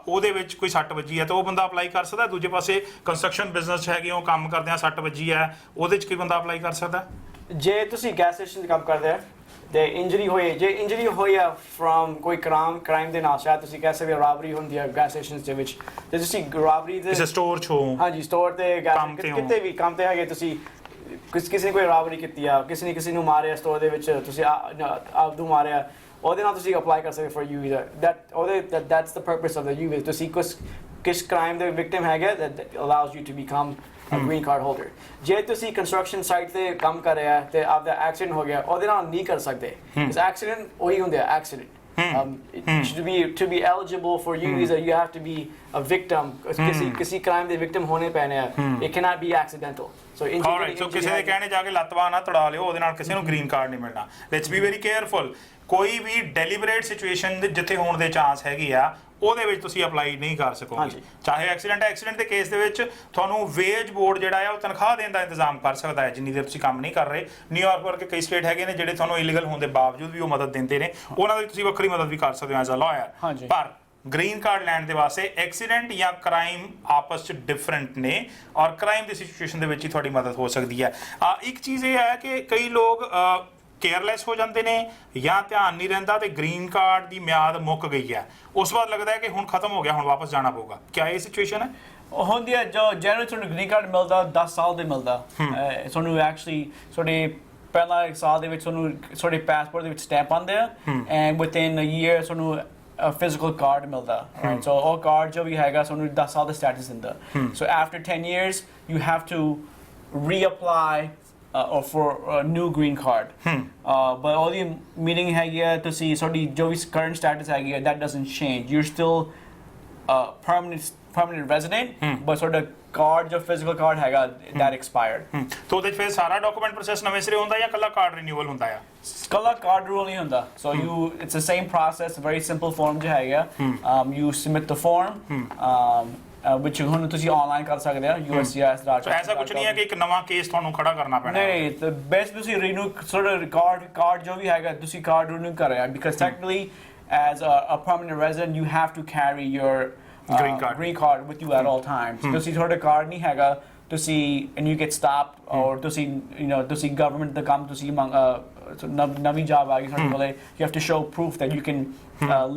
ਉਹਦੇ ਵਿੱਚ ਕੋਈ ਸੱਟ ਵੱਜੀ ਹੈ ਤਾਂ ਉਹ ਬੰਦਾ ਅਪਲਾਈ ਕਰ ਸਕਦਾ। ਦੂਜੇ ਪਾਸੇ ਕੰਸਟਰਕਸ਼ਨ ਬਿਜ਼ਨਸ 'ਚ ਹੈਗੇ ਉਹ ਕੰਮ ਕਰਦੇ ਆ, ਸੱਟ ਵੱਜੀ ਹੈ, ਉਹਦੇ 'ਚ ਕੋਈ ਬੰਦਾ ਅਪਲਾਈ ਕਰ ਸਕਦਾ? ਜੇ ਤੁਸੀਂ ਗੈਸ ਸਟੇਸ਼ਨ 'ਤੇ ਕੰਮ ਕਰਦੇ ਆ ਤੇ ਇੰਜਰੀ ਹੋਈ ਆ ਫਰਮ ਕੋਈ ਕ੍ਰਾਈਮ ਦੇ ਨਾਲ, ਸ਼ਾਇਦ ਤੁਸੀਂ ਕਹਿ ਸਕਦੇ ਰਾਬਰੀ ਹੁੰਦੀ ਹੈ ਗੈਸ ਸਟੇਸ਼ਨ ਦੇ ਵਿੱਚ, ਤੇ ਤੁਸੀਂ ਰਾਬਰੀ ਦੇ ਸਟੋਰ 'ਚ ਹੋ, ਹਾਂਜੀ ਸਟੋਰ ਤੇ ਕਿਤੇ ਵੀ ਕੰਮ ਤੇ ਹੈਗੇ, ਤੁਸੀਂ ਕਿਸੇ ਨੇ ਕੋਈ ਰਾਬਰੀ ਕੀਤੀ ਆ, ਕਿਸੇ ਨੂੰ ਮਾਰਿਆ ਸਟੋਰ ਦੇ ਵਿੱਚ, ਤੁਸੀਂ ਆਪਦੂ ਮਾਰਿਆ, ਉਹਦੇ ਨਾਲ ਤੁਸੀਂ ਅਪਲਾਈ ਕਰ ਸਕਦੇ for you visa. that's the purpose of the U visa। ਤੁਸੀਂ ਕਿਸ ਕ੍ਰਾਈਮ ਦੇ ਵਿਕਟਿਮ ਹੈਗੇ that allows you to become a green card holder। ਜੇ ਤੁਸੀਂ ਕੰਸਟਰਕਸ਼ਨ ਸਾਈਟ ਤੇ ਕੰਮ ਕਰ ਰਹੇ ਆ ਤੇ ਆਪਦਾ ਐਕਸੀਡੈਂਟ ਹੋ ਗਿਆ, ਉਹਦੇ ਨਾਲ ਨਹੀਂ ਕਰ ਸਕਦੇ, ਇਸ ਐਕਸੀਡੈਂਟ ਉਹੀ ਹੁੰਦੇ ਆ accident. to be eligible for U visa you have to be a victim, किसी crime ਦੇ victim ਹੋਣੇ ਪੈਣੇ ਆ, it cannot be accidental। so ਕਿਸੇ ਦੇ ਕਹਿਣੇ ਜਾ ਕੇ ਲੱਤ ਬਾਂਹ ਨਾ ਤੜਾ ਲਿਓ, ਉਹਦੇ ਨਾਲ ਕਿਸੇ ਨੂੰ ਗ੍ਰੀਨ ਕਾਰਡ ਨਹੀਂ ਮਿਲਣਾ। Let's B very careful. ਕੋਈ ਵੀ ਡੈਲੀਬਰੇਟ ਸਿਚੁਏਸ਼ਨ ਜਿੱਥੇ ਹੋਣ ਦੇ ਚਾਂਸ ਹੈਗੇ ਆ ਉਹਦੇ ਵਿੱਚ ਤੁਸੀਂ ਅਪਲਾਈ ਨਹੀਂ ਕਰ ਸਕੋਗੇ। ਚਾਹੇ ਐਕਸੀਡੈਂਟ ਦੇ ਕੇਸ ਦੇ ਵਿੱਚ ਤੁਹਾਨੂੰ ਵੇਜ ਬੋਰਡ ਜਿਹੜਾ ਆ ਉਹ ਤਨਖਾਹ ਦੇਣ ਦਾ ਇੰਤਜ਼ਾਮ ਕਰ ਸਕਦਾ ਹੈ ਜਿੰਨੀ ਦੇਰ ਤੁਸੀਂ ਕੰਮ ਨਹੀਂ ਕਰ ਰਹੇ। ਨਿਊਯਾਰਕ ਵਰਗੇ ਕਈ ਸਟੇਟ ਹੈਗੇ ਨੇ ਜਿਹੜੇ ਤੁਹਾਨੂੰ ਇਲੀਗਲ ਹੋਣ ਦੇ ਬਾਵਜੂਦ ਵੀ ਉਹ ਮਦਦ ਦਿੰਦੇ ਨੇ, ਉਹਨਾਂ ਦੀ ਤੁਸੀਂ ਵੱਖਰੀ ਮਦਦ ਵੀ ਕਰ ਸਕਦੇ ਹੋ ਐਜ਼ ਅ ਲਾਇਰ। ਪਰ ਗ੍ਰੀਨ ਕਾਰਡ ਲੈਣ ਦੇ ਵਾਸਤੇ ਐਕਸੀਡੈਂਟ ਜਾਂ ਕ੍ਰਾਈਮ ਆਪਸ 'ਚ ਡਿਫਰੈਂਟ ਨੇ, ਔਰ ਕ੍ਰਾਈਮ ਦੀ ਸਿਚੁਏਸ਼ਨ ਦੇ ਵਿੱਚ ਹੀ ਤੁਹਾਡੀ ਮਦਦ ਹੋ ਸਕਦੀ ਹੈ। ਇੱਕ ਚੀਜ਼ ਇਹ ਹੈ ਕਿ ਕਈ ਲੋਕ ਕੇਅਰਲੈਸ ਹੋ ਜਾਂਦੇ ਨੇ ਜਾਂ ਧਿਆਨ ਨਹੀਂ ਰਹਿੰਦਾ ਤੇ ਗ੍ਰੀਨ ਕਾਰਡ ਦੀ ਮਿਆਦ ਮੁੱਕ ਗਈ ਹੈ, ਉਸ ਬਾਅਦ ਲੱਗਦਾ ਹੈ ਕਿ ਹੁਣ ਖਤਮ ਹੋ ਗਿਆ, ਹੁਣ ਵਾਪਸ ਜਾਣਾ ਪਊਗਾ। ਕਿਆ ਇਹ ਸਿਚੁਏਸ਼ਨ ਹੈ? ਹੁੰਦੀ ਹੈ ਜੋ ਜਨਰਲ ਤੁਹਾਨੂੰ ਗ੍ਰੀਨ ਕਾਰਡ ਮਿਲਦਾ 10 ਸਾਲ ਦੇ ਮਿਲਦਾ, ਤੁਹਾਨੂੰ ਐਕਚੁਅਲੀ ਤੁਹਾਡੇ ਪਹਿਲਾ ਇੱਕ ਸਾਲ ਦੇ ਵਿੱਚ ਤੁਹਾਨੂੰ ਤੁਹਾਡੇ ਪਾਸਪੋਰਟ ਦੇ ਵਿੱਚ ਸਟੈਂਪ ਆਉਂਦੇ ਆ ਐਂਡ ਵਿਦਿਨ ਅ ਈਅਰ ਤੁਹਾਨੂੰ physical card ਮਿਲਦਾ, right? so ਉਹ ਕਾਰਡ ਜੋ ਵੀ ਹੈਗਾ ਤੁਹਾਨੂੰ 10 ਸਾਲ ਦਾ ਸਟੇਟਸ ਦਿੰਦਾ। so after 10 years you have to reapply or for a new green card। but all the meaning ਹੈਗੀ ਹੈ ਤੁਸੀਂ ਤੁਹਾਡੀ ਜੋ ਵੀ current status ਹੈਗੀ ਹੈ that doesn't change, you're still permanent resident, but ਤੁਹਾਡਾ ਕਾਰਡ ਜੋ ਫਿਜ਼ੀਕਲ ਕਾਰਡ ਹੈਗਾ that expired। ਤਾਂ ਉਹਦੇ 'ਚ ਫਿਰ ਸਾਰਾ ਡਾਕੂਮੈਂਟ ਪ੍ਰੋਸੈਸ ਨਵੇਂ ਸਿਰੇ ਹੁੰਦਾ ਜਾਂ ਕੱਲਾ ਕਾਰਡ ਰਿਨਿਊਅਲ ਹੁੰਦਾ ਆ? ਕੱਲਾ ਕਾਰਡ ਰਿਨਿਊਅਲ ਨਹੀਂ ਹੁੰਦਾ। so it's the same process, very simple form ਜੋ ਹੈਗਾ, you submit the form which ਹੁਣ ਤੁਸੀਂ ਆਨਲਾਈਨ ਕਰ ਸਕਦੇ ਆ USCIS ਦਾ। ਐਸਾ ਕੁਝ ਨਹੀਂ ਹੈ ਕਿ ਇੱਕ ਨਵਾਂ ਕੇਸ ਤੁਹਾਨੂੰ ਖੜਾ ਕਰਨਾ ਪੈਣਾ? ਨਹੀਂ, ਤੇ ਬੈਸਟ ਤੁਸੀਂ ਰੀਨਿਊ ਕਾਰਡ ਜੋ ਵੀ ਹੈਗਾ ਤੁਸੀਂ ਕਾਰਡ ਰਿਨਿਊ ਕਰ ਰਹੇ ਆ, because technically as a permanent resident you have to carry your green card with you at all times। ਤੁਸੀਂ ਤੁਹਾਡਾ ਕਾਰਡ ਨਹੀਂ ਹੈਗਾ ਤੁਸੀਂ and you get stopped or ਤੁਸੀਂ ਤੁਸੀਂ government ਦਾ ਕੰਮ ਤੁਸੀਂ ਨਵੀਂ job ਆ ਗਈ ਤੁਹਾਡੇ ਕੋਲੇ, you have to show proof that you can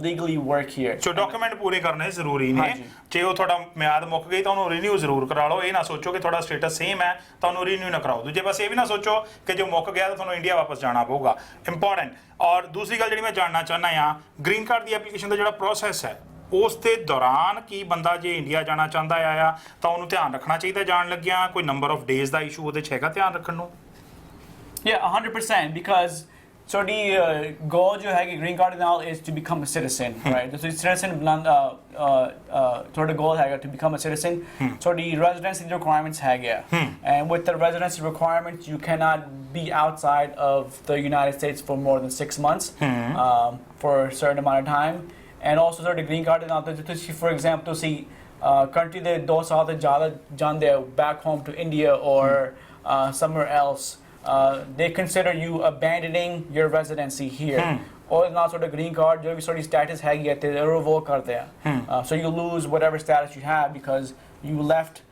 legally work here. So document ਪੂਰੇ ਕਰਨੇ ਜ਼ਰੂਰੀ ਨੇ। ਜੇ ਉਹ ਤੁਹਾਡਾ ਮਿਆਦ ਮੁੱਕ ਗਈ ਤਾਂ ਉਹਨੂੰ ਰੀਨਿਊ ਜ਼ਰੂਰ ਕਰਾ ਲਓ। ਇਹ ਨਾ ਸੋਚੋ ਕਿ ਤੁਹਾਡਾ ਸਟੇਟਸ ਸੇਮ ਹੈ ਤਾਂ ਉਹਨੂੰ ਰੀਨਿਊ ਨਾ ਕਰਾਓ। ਦੂਜੇ ਪਾਸੇ ਇਹ ਵੀ ਨਾ ਸੋਚੋ ਕਿ ਜੋ ਮੁੱਕ ਗਿਆ ਤਾਂ ਤੁਹਾਨੂੰ ਇੰਡੀਆ ਵਾਪਸ ਜਾਣਾ ਪਊਗਾ। ਇੰਪੋਰਟੈਂਟ। ਔਰ ਦੂਸਰੀ ਗੱਲ ਜਿਹੜੀ ਮੈਂ ਜਾਣਨਾ ਚਾਹੁੰਦਾ ਆ, ਗ੍ਰੀਨ ਕਾਰਡ ਦੀ ਐਪਲੀਕੇਸ਼ਨ ਦਾ ਜਿਹੜਾ ਪ੍ਰੋਸੈਸ ਹੈ ਉਸ ਦੇ ਦੌਰਾਨ ਕੀ ਬੰਦਾ ਜੇ ਇੰਡੀਆ ਜਾਣਾ ਚਾਹੁੰਦਾ ਆ ਤਾਂ ਉਹਨੂੰ ਧਿਆਨ ਰੱਖਣਾ ਚਾਹੀਦਾ ਜਾਣ ਲੱਗਿਆ? ਕੋਈ number of days the issue ਉਹਦੇ 'ਚ ਹੈਗਾ ਧਿਆਨ ਰੱਖਣ ਨੂੰ? Yeah, 100%, because the goal jo hai green card now is to become a citizen, right? So citizen the goal hai to become a citizen. So the residency requirements hai and with the residency requirements you cannot be outside of the United States for more than 6 months for a certain amount of time. And also the green card now for example see country de 2 saal te zyada jande back home to India or somewhere else. They consider you abandoning your residency here. Or not sort of green card, jo bhi sort of status hai ye te revoke karte hain. So you lose whatever status you have because you left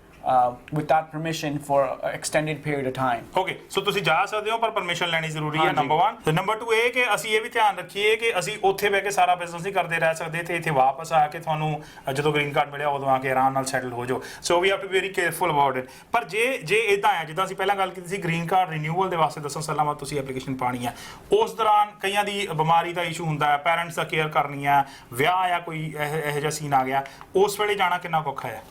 without permission for an extended period of time. Okay, so ਤੁਸੀਂ ਜਾ ਸਕਦੇ ਹੋ ਪਰ ਪਰਮਿਸ਼ਨ ਲੈਣੀ ਜ਼ਰੂਰੀ ਹੈ, ਨੰਬਰ 1। ਤੇ ਨੰਬਰ 2 ਇਹ ਕਿ ਅਸੀਂ ਇਹ ਵੀ ਧਿਆਨ ਰੱਖੀਏ ਕਿ ਅਸੀਂ ਉੱਥੇ ਬਹਿ ਕੇ ਸਾਰਾ ਬਿਜ਼ਨਸ ਨਹੀਂ ਕਰਦੇ ਰਹਿ ਸਕਦੇ ਤੇ ਇੱਥੇ ਵਾਪਸ ਆ ਕੇ ਤੁਹਾਨੂੰ ਜਦੋਂ ਗ੍ਰੀਨ ਕਾਰਡ ਮਿਲਿਆ ਉਦੋਂ ਆ ਕੇ ਆਰਾਮ ਨਾਲ ਸੈਟਲ ਹੋ ਜਾਓ। So we have to be very careful about it. ਪਰ ਜੇ ਇਦਾਂ ਹੈ ਜਿੱਦਾਂ ਅਸੀਂ ਪਹਿਲਾਂ ਗੱਲ ਕੀਤੀ ਸੀ ਗ੍ਰੀਨ ਕਾਰਡ ਰਿਨਿਊਅਲ ਦੇ ਵਾਸਤੇ 10 ਸਾਲਾਂ ਬਾਅਦ ਤੁਸੀਂ ਐਪਲੀਕੇਸ਼ਨ ਪਾਣੀ ਹੈ, ਉਸ ਦੌਰਾਨ ਕਈਆਂ ਦੀ ਬਿਮਾਰੀ ਦਾ ਇਸ਼ੂ ਹੁੰਦਾ ਹੈ, ਪੈਰੈਂਟਸ ਦਾ ਕੇਅਰ ਕਰਨੀ ਹੈ, ਵਿਆਹ ਜਾਂ ਕੋਈ ਇਹੋ ਜਿਹਾ ਸੀਨ ਆ ਗਿਆ, ਉਸ ਵੇਲੇ ਜਾਣਾ ਕਿੰਨਾ ਔਖਾ ਹੈ?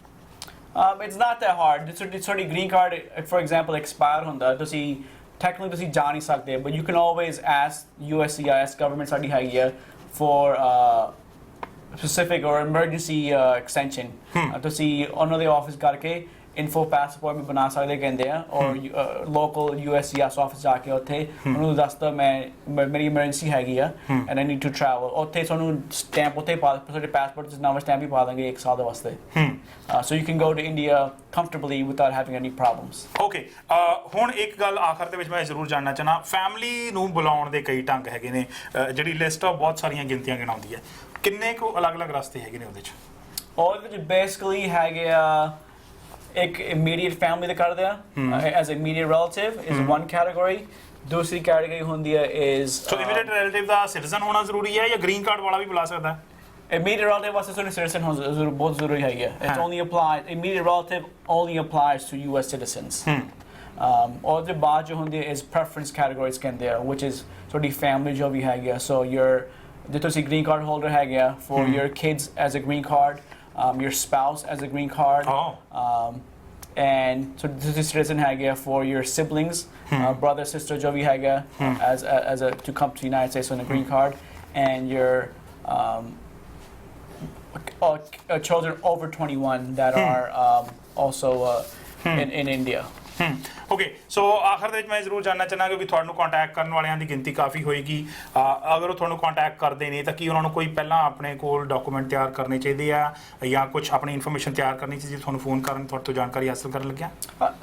It's not that hard. It's sort of green card, for example, expire ਹੁੰਦਾ ਤੁਸੀਂ technically ਤੁਸੀਂ ਜਾ ਨਹੀਂ ਸਕਦੇ, but you can always ask USCIS government ਸਾਡੀ ਹੈਗੀ ਹੈ for specific or emergency extension. ਤੁਸੀਂ ਉਹਨਾਂ ਦੇ ਆਫਿਸ ਕਰਕੇ info passport ਵੀ ਬਣਾ ਸਕਦੇ ਕਹਿੰਦੇ ਆ ਔਰ local USCIS office ਜਾ ਕੇ ਉੱਥੇ ਉਹਨੂੰ ਦੱਸਦਾ ਮੇਰੀ emergency ਹੈਗੀ ਆ and I need to travel, ਉੱਥੇ ਤੁਹਾਨੂੰ stamp ਉੱਥੇ ਪਾ ਤੁਹਾਡੇ passport 'ਚ ਨਵਾਂ stamp ਵੀ ਪਾ ਦਾਂਗੇ 1 ਸਾਲ ਦੇ ਵਾਸਤੇ। So you can go to India comfortably without having any problems. Okay, ਹੁਣ ਇੱਕ ਗੱਲ ਆਖਰ ਦੇ ਵਿੱਚ ਮੈਂ ਜ਼ਰੂਰ ਜਾਣਨਾ ਚਾਹਨਾ, ਫੈਮਿਲੀ ਨੂੰ ਬੁਲਾਉਣ ਦੇ ਕਈ ਢੰਗ ਹੈਗੇ ਨੇ, ਜਿਹੜੀ ਲਿਸਟ ਆ ਬਹੁਤ ਸਾਰੀਆਂ ਗਿਣਤੀਆਂ ਗਿਣਾਉਂਦੀ ਹੈ, ਕਿੰਨੇ ਕੁ ਅਲੱਗ-ਅਲੱਗ ਰਸਤੇ ਹੈਗੇ ਨੇ ਉਹਦੇ 'ਚ? ਉਹਦੇ ਵਿੱਚ basically ਹੈਗੇ ਆ एक immediate family ਦੇ ਕਰਦੇ ਆ as a immediate relative is one category. ਦੂਸਰੀ category ਹੁੰਦੀ ਹੈ is so immediate relative the citizen ਹੋਣਾ ਜ਼ਰੂਰੀ ਹੈ ਜਾਂ green card ਵਾਲਾ ਵੀ ਬੁਲਾ ਸਕਦਾ ਹੈ? immediate relative ਵਾਸਤੇ ਤੁਹਾਨੂੰ citizen ਹੋਣਾ ਬਹੁਤ ਜ਼ਰੂਰੀ ਹੈ। It only applies, immediate relative only applies to US citizens. ਉਹਦੇ ਬਾਅਦ ਜੋ ਹੁੰਦੀ ਹੈ is preference categories ਕਹਿੰਦੇ ਆ, which is ਤੁਹਾਡੀ family ਜੋ ਵੀ ਹੈਗੀ ਆ, so ਜੇ ਤੁਸੀਂ green card holder ਹੈਗੇ ਆ for your kids as a green card, your spouse as a green card, and so this is citizen haga for your siblings, brother, sister, jo bhi haga as a to come to the United States on a green card, and your children over 21 that are also in India. Okay, so ਆਖਰ ਦੇ ਵਿੱਚ ਮੈਂ ਜ਼ਰੂਰ ਜਾਣਨਾ ਚਾਹੁੰਦਾ ਕਿ ਤੁਹਾਨੂੰ ਕੰਟੈਕਟ ਕਰਨ ਵਾਲਿਆਂ ਦੀ ਗਿਣਤੀ ਕਾਫੀ ਹੋਏਗੀ। ਅਗਰ ਉਹ ਤੁਹਾਨੂੰ ਕੰਟੈਕਟ ਕਰਦੇ ਨੇ ਤਾਂ ਕੀ ਉਹਨਾਂ ਨੂੰ ਕੋਈ ਪਹਿਲਾਂ ਆਪਣੇ ਕੋਲ ਡਾਕੂਮੈਂਟ ਤਿਆਰ ਕਰਨੇ ਚਾਹੀਦੇ ਆ ਜਾਂ ਕੁਝ ਆਪਣੀ ਇਨਫੋਰਮੇਸ਼ਨ ਤਿਆਰ ਕਰਨੀ ਚਾਹੀਦੀ ਤੁਹਾਨੂੰ ਫੋਨ ਕਰਨ ਤੁਹਾਡੇ ਤੋਂ ਜਾਣਕਾਰੀ ਹਾਸਲ ਕਰਨ ਲੱਗਿਆ?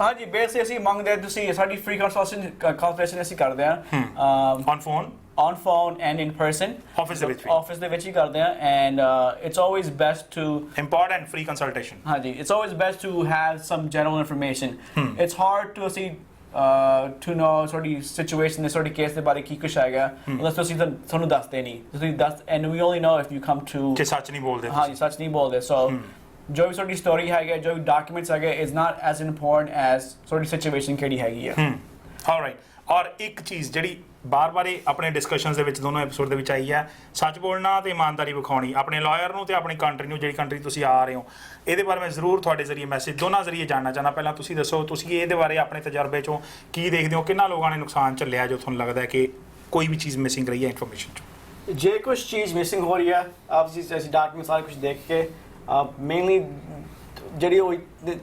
ਹਾਂਜੀ, ਬੇਸਿਕਲੀ ਅਸੀਂ ਮੰਗਦੇ ਤੁਸੀਂ ਸਾਡੀ ਫ੍ਰੀ ਕੰਸਲਟੇਸ਼ਨ ਅਸੀਂ ਕਰਦੇ ਆ on phone and in person. Office ਦੇ ਵਿੱਚ ਹੀ ਕਰਦੇ ਆ and it's always best to important free consultation. ਹਾਂਜੀ, it's always best to have some general information. It's hard to see to know sort of situation the sort of case ਦੇ ਬਾਰੇ ਕੀ ਕੁਛ ਹੈਗਾ unless ਤੁਸੀਂ ਤੁਹਾਨੂੰ ਦੱਸਦੇ ਨਹੀਂ, ਤੁਸੀਂ ਦੱਸ and we only know if you come to ਕਿ ਸੱਚ ਨਹੀਂ ਬੋਲਦੇ। ਹਾਂਜੀ, ਸੱਚ ਨਹੀਂ ਬੋਲਦੇ। so ਜੋ ਵੀ ਤੁਹਾਡੀ ਸਟੋਰੀ ਹੈਗਾ, ਜੋ ਵੀ ਡਾਕੂਮੈਂਟਸ ਹੈਗੇ is not as important as ਤੁਹਾਡੀ ਸਿਚੁਏਸ਼ਨ ਕਿਹੜੀ ਹੈਗੀ ਹੈ। alright, ਔਰ ਇੱਕ ਚੀਜ਼ ਜਿਹੜੀ ਬਾਰ-ਬਾਰ ਆਪਣੇ ਡਿਸਕਸ਼ਨਸ ਦੇ ਵਿੱਚ ਦੋਨੋਂ ਐਪੀਸੋਡ ਦੇ ਵਿੱਚ ਆਈ ਹੈ, ਸੱਚ ਬੋਲਣਾ ਤੇ ਇਮਾਨਦਾਰੀ ਵਿਖਾਉਣੀ ਆਪਣੇ ਲਾਇਰ ਨੂੰ ਤੇ ਆਪਣੀ ਕੰਟਰੀ ਨੂੰ, ਜਿਹੜੀ ਕੰਟਰੀ ਤੁਸੀਂ ਆ ਰਹੇ ਹੋ, ਇਹਦੇ ਬਾਰੇ ਮੈਂ ਜ਼ਰੂਰ ਤੁਹਾਡੇ ਜ਼ਰੀਏ ਮੈਸੇਜ ਦੋਨਾਂ ਜ਼ਰੀਏ ਜਾਣਨਾ ਚਾਹੁੰਦਾ। ਪਹਿਲਾਂ ਤੁਸੀਂ ਦੱਸੋ ਤੁਸੀਂ ਇਹਦੇ ਬਾਰੇ ਆਪਣੇ ਤਜਰਬੇ ਚੋਂ ਕੀ ਦੇਖਦੇ ਹੋ, ਕਿੰਨਾ ਲੋਕਾਂ ਨੇ ਨੁਕਸਾਨ ਝੱਲਿਆ ਜੋ ਤੁਹਾਨੂੰ ਲੱਗਦਾ ਹੈ ਕਿ ਕੋਈ ਵੀ ਚੀਜ਼ ਮਿਸਿੰਗ ਰਹੀ ਹੈ ਇਨਫੋਰਮੇਸ਼ਨ 'ਚ? ਜੇ ਕੁਝ ਚੀਜ਼ ਮਿਸਿੰਗ ਹੋ ਰਹੀ ਹੈ ਆਬਵੀਅਸਲੀ ਅਸੀਂ ਡਾਕੂਮੈਂਟ ਸਾਰਾ ਕੁਝ ਦੇਖ ਕੇ ਮੇਨਲੀ ਜਿਹੜੀ ਉਹ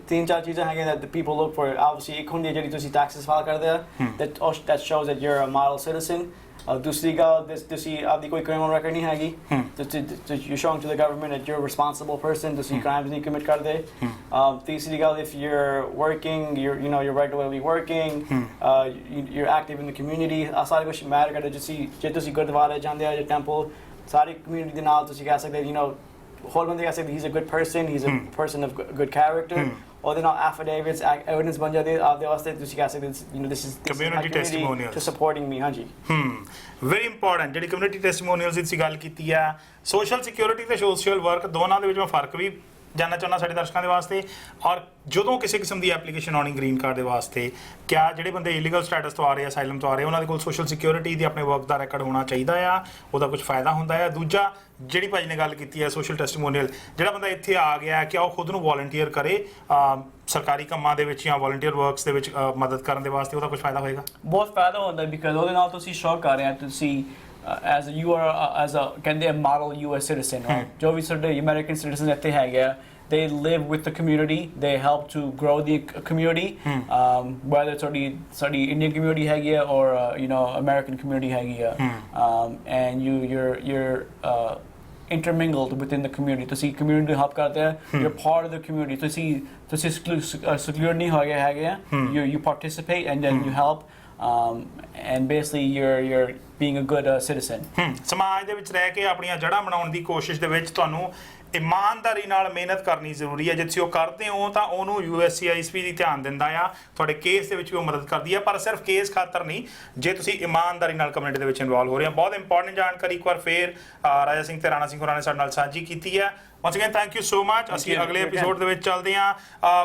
3-4 ਚੀਜ਼ਾਂ ਹੈਗੀਆਂ that the people look for, obviously ਇੱਕ ਹੁੰਦੀ ਹੈ ਜਿਹੜੀ ਤੁਸੀਂ taxes file ਕਰਦੇ ਆ that shows that you're a model citizen. ਦੂਸਰੀ ਗੱਲ ਤੁਸੀਂ ਆਪਦੀ ਕੋਈ criminal record ਨਹੀਂ ਹੈਗੀ, you're showing to the government that you're a responsible person, ਤੁਸੀਂ crimes ਨਹੀਂ commit ਕਰਦੇ. ਤੀਸਰੀ ਗੱਲ if you're working, you're regularly working, you're active in the community, ਸਾਰੇ ਕੁਝ ਮੈਟਰ ਕਰਦੇ। ਜੇ ਤੁਸੀਂ ਗੁਰਦੁਆਰੇ ਜਾਂਦੇ ਆ ਜਾਂ ਟੈਂਪਲ, ਸਾਰੀ community ਦੇ ਨਾਲ ਤੁਸੀਂ ਕਹਿ ਸਕਦੇ ਹੋਰ ਬੰਦੇ ਕਹਿ ਸਕਦੇ he's a good person, he's a person of good character, ਉਹਦੇ ਨਾਲ affidavits evidence ਬਣ ਜਾਂਦੇ ਆਪਦੇ ਵਾਸਤੇ ਤੁਸੀਂ ਕਹਿ ਸਕਦੇ this is Community testimonials. to supporting me ਹਾਂਜੀ ਵੈਰੀ ਇੰਪੋਰਟੈਂਟ ਜਿਹੜੀ ਕਮਿਊਨਿਟੀ ਟੈਸਟੀਮੋਨੀਅਲਸ ਦੀ ਤੁਸੀਂ ਗੱਲ ਕੀਤੀ ਆ ਸੋਸ਼ਲ ਸਿਕਿਉਰਿਟੀ ਤੇ ਸੋਸ਼ਲ ਵਰਕ ਦੋਨਾਂ ਦੇ ਵਿੱਚ ਮੈਂ ਫਰਕ ਵੀ ਜਾਨਣਾ ਚਾਹੁੰਦਾ ਸਾਡੇ ਦਰਸ਼ਕਾਂ ਦੇ ਵਾਸਤੇ ਔਰ ਜਦੋਂ ਕਿਸੇ ਕਿਸਮ ਦੀ ਐਪਲੀਕੇਸ਼ਨ ਆਉਣੀ ਗ੍ਰੀਨ ਕਾਰਡ ਦੇ ਵਾਸਤੇ ਕਿਆ ਜਿਹੜੇ ਬੰਦੇ ਇਲੀਗਲ ਸਟੇਟਸ ਤੋਂ ਆ ਰਹੇ ਆ ਅਸਾਈਲਮ ਤੋਂ ਆ ਰਹੇ ਉਹਨਾਂ ਦੇ ਕੋਲ ਸੋਸ਼ਲ ਸਿਕਿਉਰਿਟੀ ਦੀ ਆਪਣੇ ਵਰਕ ਦਾ ਰੈਕੋਰਡ ਹੋਣਾ ਚਾਹੀਦਾ ਆ ਉਹਦਾ ਕੁਝ ਫਾਇਦਾ ਹੁੰਦਾ ਆ ਦੂਜਾ ਜਿਹੜੀ ਭਾਜੀ ਨੇ ਗੱਲ ਕੀਤੀ ਹੈ ਸੋਸ਼ਲ ਟੈਸਟੀਮੋਨੀਅਲ ਜਿਹੜਾ ਬੰਦਾ ਇੱਥੇ ਆ ਗਿਆ ਕਿ ਉਹ ਖੁਦ ਨੂੰ ਵੋਲੰਟੀਅਰ ਕਰੇ ਸਰਕਾਰੀ ਕੰਮਾਂ ਦੇ ਵਿੱਚ ਜਾਂ ਵੋਲੰਟੀਅਰ ਵਰਕਸ ਦੇ ਵਿੱਚ ਮਦਦ ਕਰਨ ਦੇ ਵਾਸਤੇ ਉਹਦਾ ਕੁਝ ਫਾਇਦਾ ਹੋਏਗਾ ਬਹੁਤ ਫਾਇਦਾ ਹੁੰਦਾ ਬਿਕਾਜ਼ ਉਹਦੇ ਨਾਲ ਤੁਸੀਂ ਸ਼ੋ ਕਰ ਰਹੇ ਹੋ ਤੁਸੀਂ as you are as a ਕਹਿੰਦੇ model US citizen ਜੋ ਵੀ ਸਾਡੇ American citizens ਇੱਥੇ ਹੈਗੇ ਆ they live with the community they help to grow the community whether it's the Indian community ਹੈਗੀ ਆ or American community ਹੈਗੀ ਆ and you're intermingled within the community ਤੁਸੀਂ community ਨੂੰ help ਕਰਦੇ ਆ you're part of the community ਤੁਸੀਂ secluded ਨਹੀਂ ਹੈਗੇ ਆ you participate and then you help and basically you're being a good citizen ਸਮਾਜ ਦੇ ਵਿੱਚ ਰਹਿ ਕੇ ਆਪਣੀਆਂ ਜੜ੍ਹਾਂ ਬਣਾਉਣ ਦੀ ਕੋਸ਼ਿਸ਼ ਦੇ ਵਿੱਚ ਤੁਹਾਨੂੰ ਇਮਾਨਦਾਰੀ ਨਾਲ ਮਿਹਨਤ ਕਰਨੀ ਜ਼ਰੂਰੀ ਹੈ ਜੇ ਤੁਸੀਂ ਉਹ ਕਰਦੇ ਹੋ ਤਾਂ ਉਹਨੂੰ USCISP ਦੀ ਧਿਆਨ ਦਿੰਦਾ ਆ ਤੁਹਾਡੇ ਕੇਸ ਦੇ ਵਿੱਚ ਵੀ ਉਹ ਮਦਦ ਕਰਦੀ ਹੈ ਪਰ ਸਿਰਫ ਕੇਸ ਖਾਤਰ ਨਹੀਂ ਜੇ ਤੁਸੀਂ ਇਮਾਨਦਾਰੀ ਨਾਲ ਕਮਿਊਨਿਟੀ ਦੇ ਵਿੱਚ ਇਨਵੋਲਵ ਹੋ ਰਹੇ ਹੋ ਬਹੁਤ ਇੰਪੋਰਟੈਂਟ ਜਾਣਕਾਰੀ ਇੱਕ ਵਾਰ ਫੇਰ ਰਾਜਾ ਸਿੰਘ ਤੇ ਰਾਣਾ ਸਿੰਘ ਹੋਰਾਂ ਨੇ ਸਾਡੇ ਨਾਲ ਸਾਂਝੀ ਕੀਤੀ ਹੈ once again thank you so much ਅਸੀਂ ਅਗਲੇ ਐਪੀਸੋਡ ਦੇ ਵਿੱਚ ਚੱਲਦੇ ਹਾਂ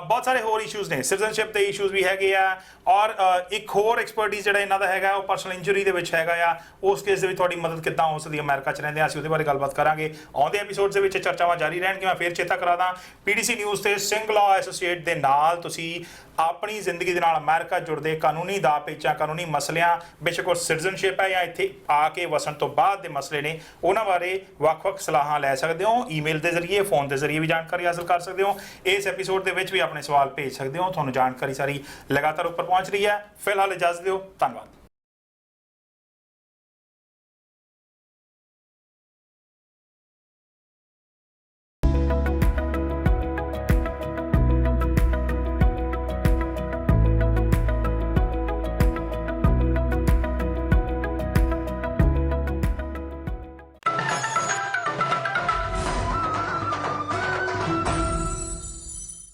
ਬਹੁਤ ਸਾਰੇ ਹੋਰ ਇਸ਼ੂਜ਼ ਨੇ ਸਿਟੀਜ਼ਨਸ਼ਿਪ ਦੇ ਇਸ਼ੂਜ਼ ਵੀ ਹੈਗੇ ਆ ਔਰ ਇੱਕ ਹੋਰ ਐਕਸਪਰਟਿਜ਼ ਜਿਹੜਾ ਇਹਨਾਂ ਦਾ ਹੈਗਾ ਉਹ ਪਰਸਨਲ ਇੰਜਰੀ ਦੇ ਵਿੱਚ ਹੈਗਾ ਆ ਉਸ ਕੇਸ ਦੇ ਵਿੱਚ ਤੁਹਾਡੀ ਮਦਦ ਕਿੱਦਾਂ ਹੋ ਸਕਦੀ ਹੈ ਅਮਰੀਕਾ 'ਚ ਰਹਿੰਦੇ ਆ ਅਸੀਂ ਉਹਦੇ ਬਾਰੇ ਗੱਲਬਾਤ ਕਰਾਂਗੇ ਆਉਂਦੇ ਐਪੀਸੋਡਸ ਦੇ ਵਿੱਚ ਚਰਚਾਵਾਂ ਜਾਰੀ ਰਹਿਣਗੀਆਂ ਮੈਂ ਫੇਰ ਚੇਤਾ ਕਰਾ ਦਾਂ PDC ਨਿਊਜ਼ ਤੇ ਸਿੰਘ ਲਾਅ ਐਸੋਸੀਏਟ ਦੇ ਨਾਲ ਤੁਸੀਂ ਆਪਣੀ ਜ਼ਿੰਦਗੀ ਦੇ ਨਾਲ ਅਮਰੀਕਾ ਜੁੜਦੇ ਕਾਨੂੰਨੀ ਦਾਅ ਪੇਚਾਂ ਕਾਨੂੰਨੀ ਮਸਲਿਆਂ ਬੇਸ਼ੱਕ ਉਹ ਸਿਟੀਜ਼ਨਸ਼ਿਪ ਹੈ ਜਾਂ ਇੱਥੇ ਆ ਕੇ ਵਸਣ ਤੋਂ ਬਾਅਦ ਦੇ ਮਸਲੇ ਨੇ ਉਹਨਾਂ ਬਾਰੇ ਵੱਖ-ਵੱਖ ਸਲਾਹਾਂ ਲੈ ਸਕਦੇ ਹੋ ਈਮੇਲ ਦੇ ਜ਼ਰੀਏ ਫੋਨ ਦੇ ਜ਼ਰੀਏ ਵੀ ਜਾਣਕਾਰੀ ਹਾਸਲ ਕਰ ਸਕਦੇ ਹੋ ਇਸ ਐਪੀਸੋਡ ਦੇ ਵਿੱਚ ਵੀ ਆਪਣੇ ਸਵਾਲ ਭੇਜ ਸਕਦੇ ਹੋ ਤੁਹਾਨੂੰ ਜਾਣਕਾਰੀ ਸਾਰੀ ਲਗਾਤਾਰ ਉੱਪਰ ਪਹੁੰਚ ਰਹੀ ਹੈ ਫਿਲਹਾਲ ਇਜਾਜ਼ਤ ਦਿਓ ਧੰਨਵਾਦ